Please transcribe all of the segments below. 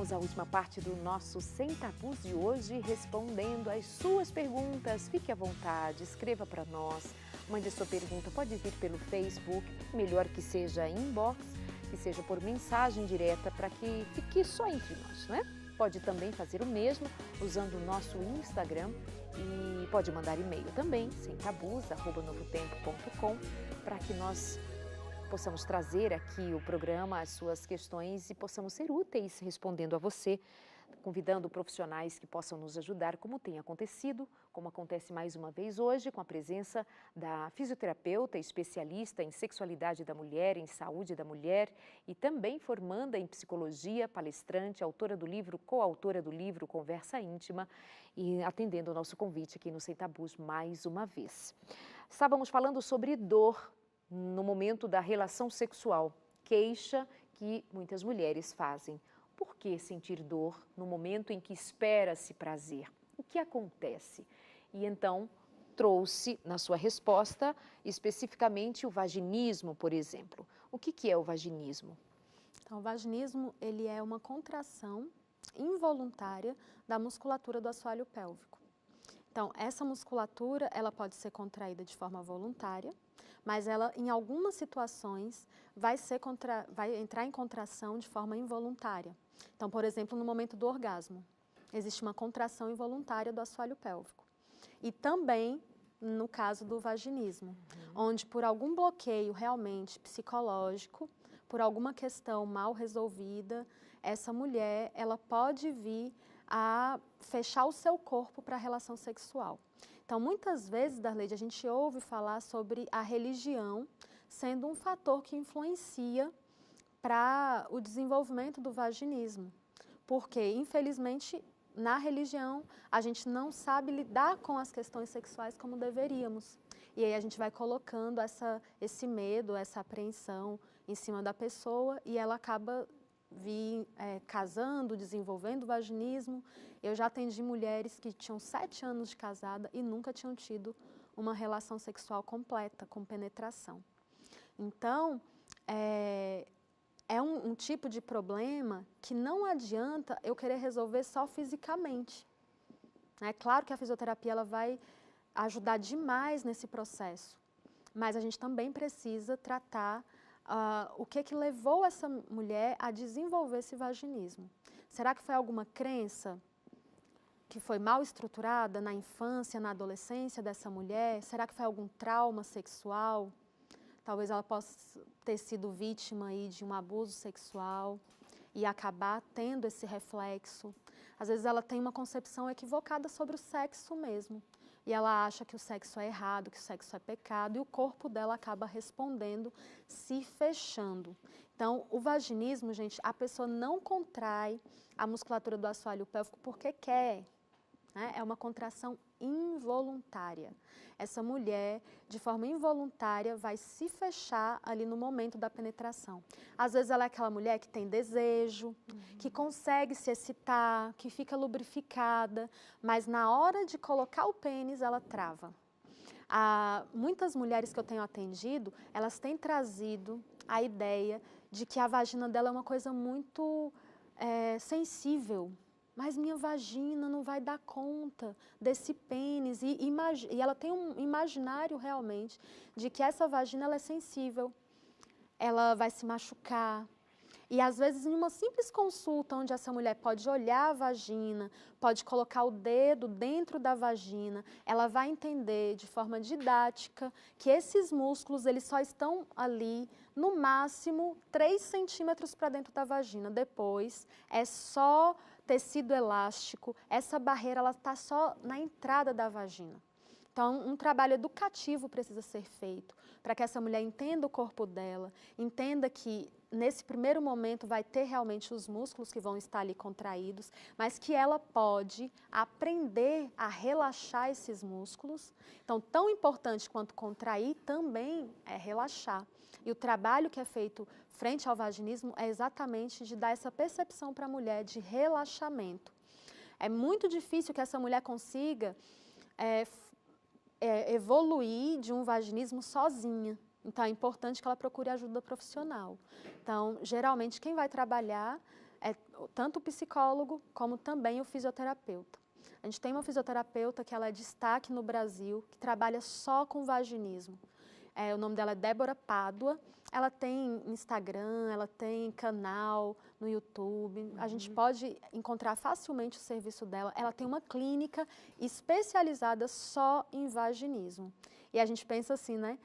Vamos à última parte do nosso Sem Tabus de hoje, respondendo às suas perguntas. Fique à vontade, escreva para nós, mande sua pergunta, pode vir pelo Facebook, melhor que seja inbox, que seja por mensagem direta, para que fique só entre nós, não é? Pode também fazer o mesmo usando o nosso Instagram e pode mandar e-mail também, semtabus@novotempo.com, para que nós possamos trazer aqui o programa, as suas questões e possamos ser úteis respondendo a você, convidando profissionais que possam nos ajudar, como tem acontecido, como acontece mais uma vez hoje, com a presença da fisioterapeuta, especialista em sexualidade da mulher, em saúde da mulher e também formanda em psicologia, palestrante, autora do livro, coautora do livro Conversa Íntima e atendendo o nosso convite aqui no Sem Tabus mais uma vez. Estávamos falando sobre dor no momento da relação sexual, queixa que muitas mulheres fazem. Por que sentir dor no momento em que espera-se prazer? O que acontece? E então trouxe na sua resposta especificamente o vaginismo, por exemplo. O que é o vaginismo? Então, o vaginismo ele é uma contração involuntária da musculatura do assoalho pélvico. Então, essa musculatura ela pode ser contraída de forma voluntária, mas ela, em algumas situações, vai entrar em contração de forma involuntária. Então, por exemplo, no momento do orgasmo, existe uma contração involuntária do assoalho pélvico. E também no caso do vaginismo, onde por algum bloqueio realmente psicológico, por alguma questão mal resolvida, essa mulher ela pode vir a fechar o seu corpo para a relação sexual. Então, muitas vezes, Darleide, a gente ouve falar sobre a religião sendo um fator que influencia para o desenvolvimento do vaginismo. Porque, infelizmente, na religião, a gente não sabe lidar com as questões sexuais como deveríamos. E aí a gente vai colocando esse medo, essa apreensão em cima da pessoa e ela acaba casando, desenvolvendo vaginismo. Eu já atendi mulheres que tinham 7 anos de casada e nunca tinham tido uma relação sexual completa, com penetração. Então, é um tipo de problema que não adianta eu querer resolver só fisicamente. É claro que a fisioterapia ela vai ajudar demais nesse processo, mas a gente também precisa tratar o que levou essa mulher a desenvolver esse vaginismo. Será que foi alguma crença que foi mal estruturada na infância, na adolescência dessa mulher? Será que foi algum trauma sexual? Talvez ela possa ter sido vítima aí de um abuso sexual e acabar tendo esse reflexo. Às vezes ela tem uma concepção equivocada sobre o sexo mesmo. E ela acha que o sexo é errado, que o sexo é pecado, e o corpo dela acaba respondendo, se fechando. Então, o vaginismo, gente, a pessoa não contrai a musculatura do assoalho pélvico porque quer. É uma contração involuntária. Essa mulher, de forma involuntária, vai se fechar ali no momento da penetração. Às vezes ela é aquela mulher que tem desejo, que consegue se excitar, que fica lubrificada, mas na hora de colocar o pênis, ela trava. Muitas mulheres que eu tenho atendido, elas têm trazido a ideia de que a vagina dela é uma coisa muito sensível. Mas minha vagina não vai dar conta desse pênis. E ela tem um imaginário realmente de que essa vagina ela é sensível, ela vai se machucar. E às vezes em uma simples consulta onde essa mulher pode olhar a vagina, pode colocar o dedo dentro da vagina, ela vai entender de forma didática que esses músculos eles só estão ali no máximo 3 centímetros para dentro da vagina. Depois é só tecido elástico, essa barreira ela está só na entrada da vagina. Então, um trabalho educativo precisa ser feito para que essa mulher entenda o corpo dela, entenda que nesse primeiro momento vai ter realmente os músculos que vão estar ali contraídos, mas que ela pode aprender a relaxar esses músculos. Então, tão importante quanto contrair também é relaxar. E o trabalho que é feito frente ao vaginismo é exatamente de dar essa percepção para a mulher de relaxamento. É muito difícil que essa mulher consiga evoluir de um vaginismo sozinha. Então, é importante que ela procure ajuda profissional. Então, geralmente, quem vai trabalhar é tanto o psicólogo como também o fisioterapeuta. A gente tem uma fisioterapeuta que ela é destaque no Brasil, que trabalha só com vaginismo. O nome dela é Débora Pádua. Ela tem Instagram, ela tem canal no YouTube. A gente pode encontrar facilmente o serviço dela. Ela tem uma clínica especializada só em vaginismo. E a gente pensa assim, né?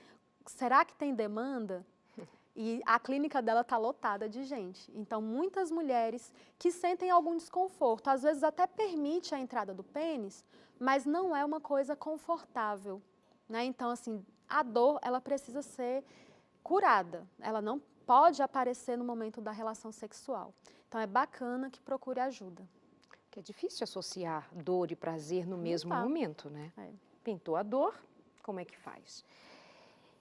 Será que tem demanda? E a clínica dela está lotada de gente. Então, muitas mulheres que sentem algum desconforto, às vezes até permite a entrada do pênis, mas não é uma coisa confortável, né? Então, assim, a dor, ela precisa ser curada. Ela não pode aparecer no momento da relação sexual. Então, é bacana que procure ajuda. Que é difícil associar dor e prazer no mesmo momento, né? É. Pintou a dor, como é que faz?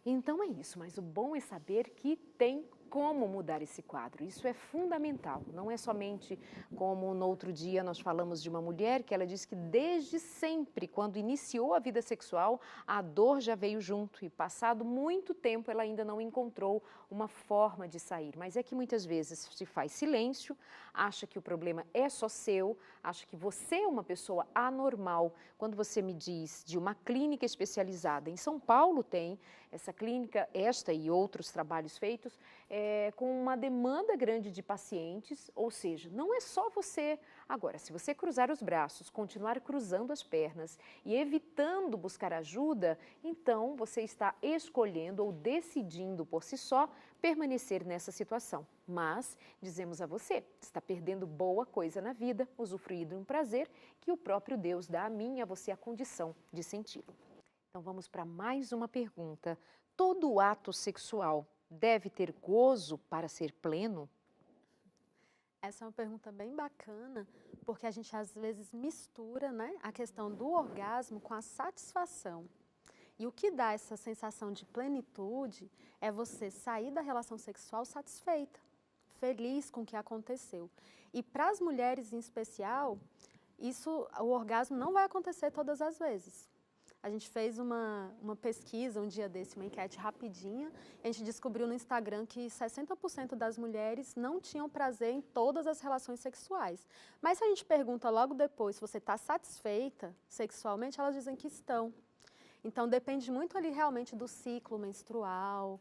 Então é isso, mas o bom é saber que tem como mudar esse quadro. Isso é fundamental. Não é somente como no outro dia nós falamos de uma mulher que ela disse que desde sempre, quando iniciou a vida sexual, a dor já veio junto e passado muito tempo ela ainda não encontrou uma forma de sair. Mas é que muitas vezes se faz silêncio, acha que o problema é só seu, acha que você é uma pessoa anormal. Quando você me diz de uma clínica especializada, em São Paulo tem essa clínica, esta e outros trabalhos feitos, com uma demanda grande de pacientes, ou seja, não é só você. Agora, se você cruzar os braços, continuar cruzando as pernas e evitando buscar ajuda, então você está escolhendo ou decidindo por si só permanecer nessa situação. Mas, dizemos a você, está perdendo boa coisa na vida, usufruir de um prazer que o próprio Deus dá a mim e a você a condição de senti-lo. Então vamos para mais uma pergunta. Todo ato sexual deve ter gozo para ser pleno? Essa é uma pergunta bem bacana, porque a gente às vezes mistura, né, a questão do orgasmo com a satisfação. E o que dá essa sensação de plenitude é você sair da relação sexual satisfeita, feliz com o que aconteceu. E para as mulheres em especial, o orgasmo não vai acontecer todas as vezes. A gente fez uma pesquisa um dia desse, uma enquete rapidinha, e a gente descobriu no Instagram que 60% das mulheres não tinham prazer em todas as relações sexuais. Mas se a gente pergunta logo depois se você está satisfeita sexualmente, elas dizem que estão. Então depende muito ali realmente do ciclo menstrual,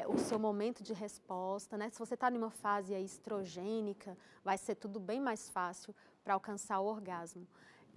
o seu momento de resposta, né? Se você está numa fase estrogênica, vai ser tudo bem mais fácil para alcançar o orgasmo.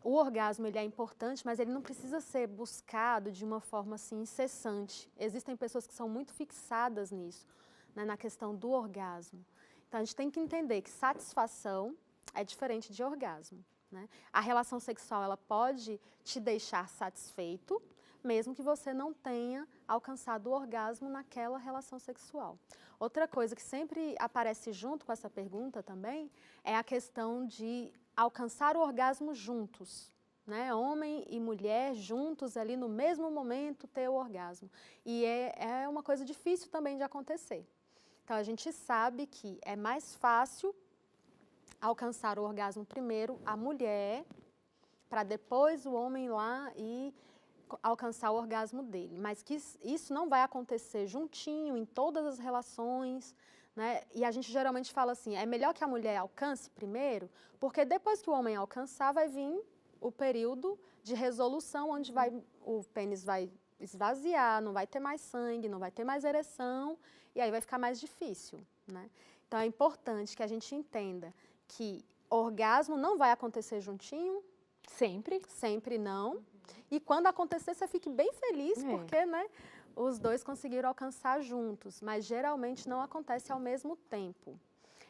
O orgasmo ele é importante, mas ele não precisa ser buscado de uma forma assim incessante. Existem pessoas que são muito fixadas nisso, né, na questão do orgasmo. Então a gente tem que entender que satisfação é diferente de orgasmo, né? A relação sexual ela pode te deixar satisfeito, mesmo que você não tenha alcançado o orgasmo naquela relação sexual. Outra coisa que sempre aparece junto com essa pergunta também é a questão de alcançar o orgasmo juntos, né? Homem e mulher juntos ali no mesmo momento ter o orgasmo. E é uma coisa difícil também de acontecer. Então a gente sabe que é mais fácil alcançar o orgasmo primeiro a mulher, para depois o homem ir lá e alcançar o orgasmo dele. Mas que isso não vai acontecer juntinho em todas as relações, né? E a gente geralmente fala assim, é melhor que a mulher alcance primeiro, porque depois que o homem alcançar, vai vir o período de resolução, onde o pênis vai esvaziar, não vai ter mais sangue, não vai ter mais ereção, e aí vai ficar mais difícil, né? Então é importante que a gente entenda que orgasmo não vai acontecer juntinho. Sempre? Sempre não. E quando acontecer, você fique bem feliz, porque, né, os dois conseguiram alcançar juntos, mas geralmente não acontece ao mesmo tempo.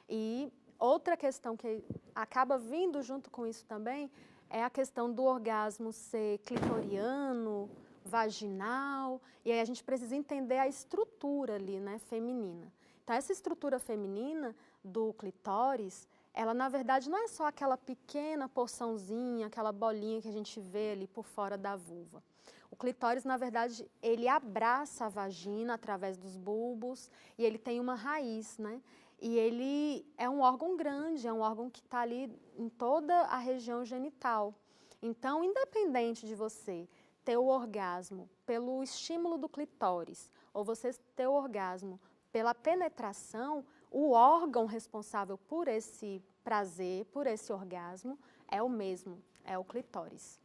E outra questão que acaba vindo junto com isso também é a questão do orgasmo ser clitoriano, vaginal, e aí a gente precisa entender a estrutura ali, né, feminina. Então, essa estrutura feminina do clitóris, ela, na verdade, não é só aquela pequena porçãozinha, aquela bolinha que a gente vê ali por fora da vulva. O clitóris, na verdade, ele abraça a vagina através dos bulbos e ele tem uma raiz, né? E ele é um órgão grande, é um órgão que está ali em toda a região genital. Então, independente de você ter o orgasmo pelo estímulo do clitóris ou você ter o orgasmo pela penetração, o órgão responsável por esse prazer por esse orgasmo é o mesmo, é o clitóris.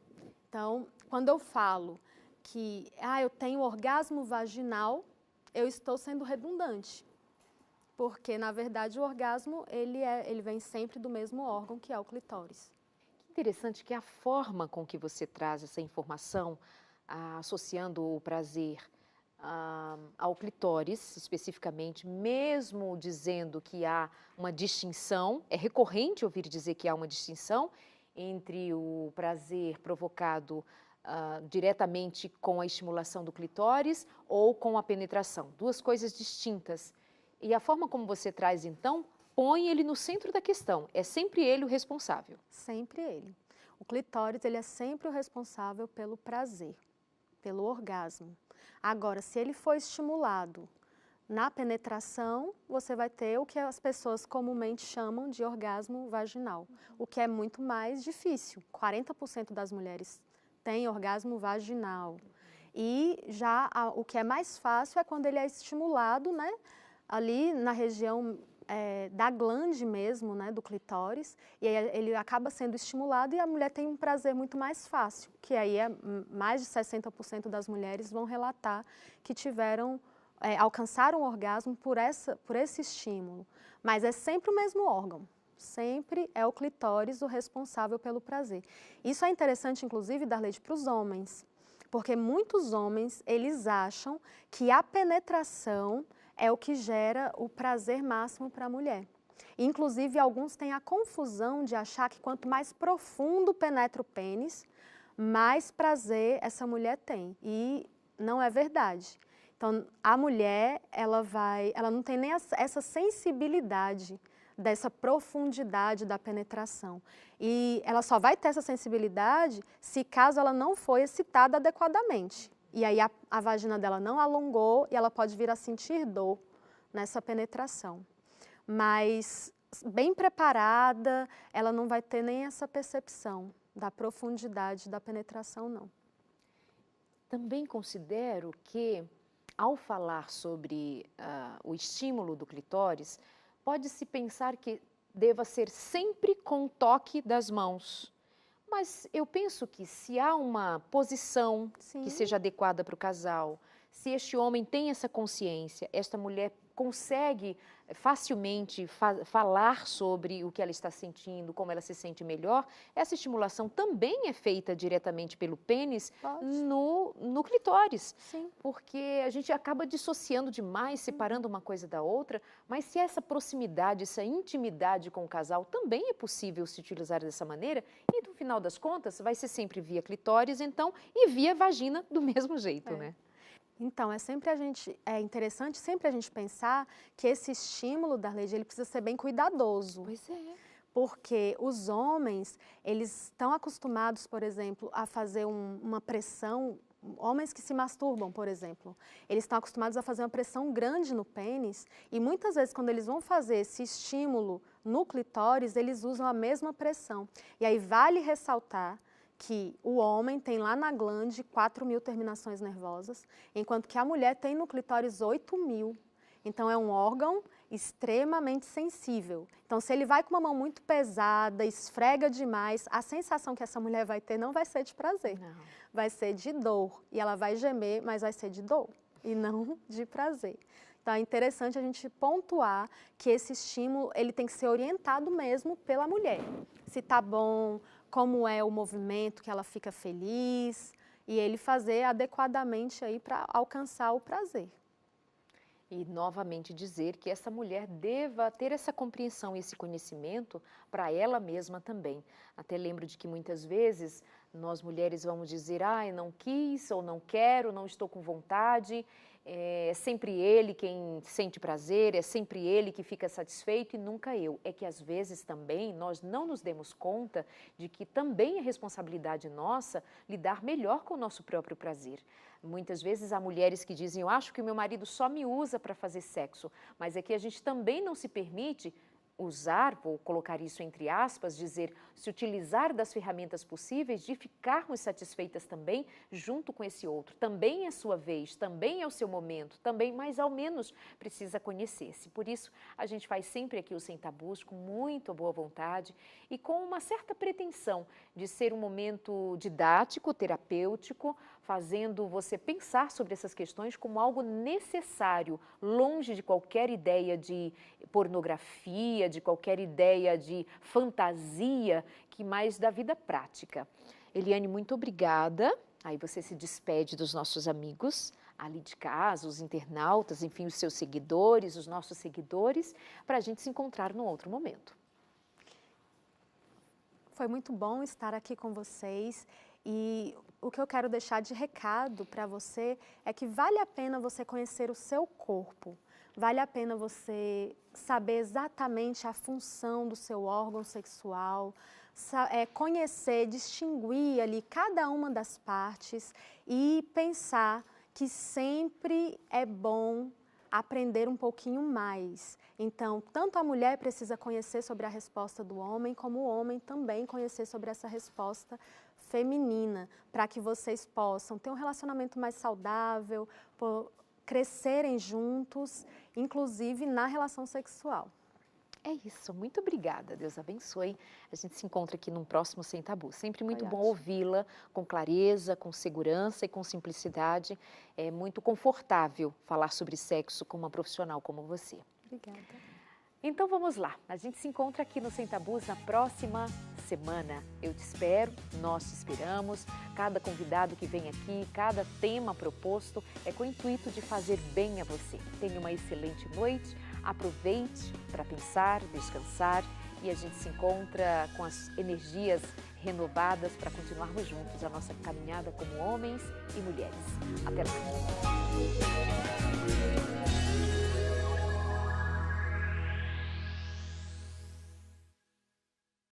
Então, quando eu falo que eu tenho orgasmo vaginal, eu estou sendo redundante, porque na verdade o orgasmo ele vem sempre do mesmo órgão, que é o clitóris. Interessante que a forma com que você traz essa informação, associando o prazer ao clitóris, especificamente, mesmo dizendo que há uma distinção, é recorrente ouvir dizer que há uma distinção entre o prazer provocado diretamente com a estimulação do clitóris ou com a penetração, duas coisas distintas. E a forma como você traz, então, põe ele no centro da questão, é sempre ele o responsável. Sempre ele. O clitóris, ele é sempre o responsável pelo prazer, pelo orgasmo. Agora, se ele for estimulado na penetração, você vai ter o que as pessoas comumente chamam de orgasmo vaginal, o que é muito mais difícil. 40% das mulheres têm orgasmo vaginal. E já o que é mais fácil é quando ele é estimulado, né, ali na região da glande mesmo, né, do clitóris, e aí ele acaba sendo estimulado e a mulher tem um prazer muito mais fácil, que aí mais de 60% das mulheres vão relatar que alcançaram o orgasmo por esse estímulo. Mas é sempre o mesmo órgão, sempre é o clitóris o responsável pelo prazer. Isso é interessante, inclusive, Darleide, para os homens, porque muitos homens, eles acham que a penetração é o que gera o prazer máximo para a mulher. Inclusive, alguns têm a confusão de achar que quanto mais profundo penetra o pênis, mais prazer essa mulher tem. E não é verdade. Então, a mulher, ela não tem nem essa sensibilidade dessa profundidade da penetração. E ela só vai ter essa sensibilidade se caso ela não for excitada adequadamente. E aí a vagina dela não alongou e ela pode vir a sentir dor nessa penetração. Mas bem preparada, ela não vai ter nem essa percepção da profundidade da penetração, não. Também considero que, ao falar sobre o estímulo do clitóris, pode-se pensar que deva ser sempre com o toque das mãos. Mas eu penso que se há uma posição que seja adequada para o casal, se este homem tem essa consciência, esta mulher consegue facilmente falar sobre o que ela está sentindo, como ela se sente melhor, essa estimulação também é feita diretamente pelo pênis no clitóris. Sim. Porque a gente acaba dissociando demais, separando uma coisa da outra, mas se essa proximidade, essa intimidade com o casal também é possível se utilizar dessa maneira, e no final das contas vai ser sempre via clitóris, então, e via vagina do mesmo jeito, né? Então, é interessante sempre a gente pensar que esse estímulo, Darleide, ele precisa ser bem cuidadoso. Pois é. Porque os homens, eles estão acostumados, por exemplo, a fazer uma pressão, homens que se masturbam, por exemplo, eles estão acostumados a fazer uma pressão grande no pênis e muitas vezes quando eles vão fazer esse estímulo no clitóris, eles usam a mesma pressão. E aí vale ressaltar que o homem tem lá na glande 4.000 terminações nervosas, enquanto que a mulher tem no clitóris 8.000. Então, é um órgão extremamente sensível. Então, se ele vai com uma mão muito pesada, esfrega demais, a sensação que essa mulher vai ter não vai ser de prazer, vai ser de dor. E ela vai gemer, mas vai ser de dor e não de prazer. Então, é interessante a gente pontuar que esse estímulo ele tem que ser orientado mesmo pela mulher. Se tá bom, como é o movimento que ela fica feliz, e ele fazer adequadamente aí para alcançar o prazer. E novamente dizer que essa mulher deva ter essa compreensão e esse conhecimento para ela mesma também. Até lembro de que muitas vezes nós mulheres vamos dizer, eu não quis, ou não quero, não estou com vontade. É sempre ele quem sente prazer, é sempre ele que fica satisfeito e nunca eu. É que às vezes também nós não nos demos conta de que também é responsabilidade nossa lidar melhor com o nosso próprio prazer. Muitas vezes há mulheres que dizem, eu acho que o meu marido só me usa para fazer sexo, mas é que a gente também não se permite usar, vou colocar isso entre aspas, dizer, se utilizar das ferramentas possíveis de ficarmos satisfeitas também junto com esse outro. Também é sua vez, também é o seu momento, também, mas ao menos precisa conhecer-se. Por isso, a gente faz sempre aqui o Sem Tabus com muito boa vontade e com uma certa pretensão de ser um momento didático, terapêutico, fazendo você pensar sobre essas questões como algo necessário, longe de qualquer ideia de pornografia, de qualquer ideia de fantasia, que mais da vida prática. Eliane, muito obrigada. Aí você se despede dos nossos amigos ali de casa, os internautas, enfim, os seus seguidores, os nossos seguidores, para a gente se encontrar num outro momento. Foi muito bom estar aqui com vocês e o que eu quero deixar de recado para você é que vale a pena você conhecer o seu corpo, vale a pena você saber exatamente a função do seu órgão sexual, conhecer, distinguir ali cada uma das partes e pensar que sempre é bom aprender um pouquinho mais. Então, tanto a mulher precisa conhecer sobre a resposta do homem, como o homem também conhecer sobre essa resposta feminina, para que vocês possam ter um relacionamento mais saudável, crescerem juntos, inclusive na relação sexual. É isso, muito obrigada, Deus abençoe. A gente se encontra aqui num próximo Sem Tabu. Sempre muito bom ouvi-la com clareza, com segurança e com simplicidade. É muito confortável falar sobre sexo com uma profissional como você. Obrigada. Então vamos lá, a gente se encontra aqui no Sem Tabus na próxima semana. Eu te espero, nós te esperamos. Cada convidado que vem aqui, cada tema proposto é com o intuito de fazer bem a você. Tenha uma excelente noite, aproveite para pensar, descansar e a gente se encontra com as energias renovadas para continuarmos juntos a nossa caminhada como homens e mulheres. Até lá!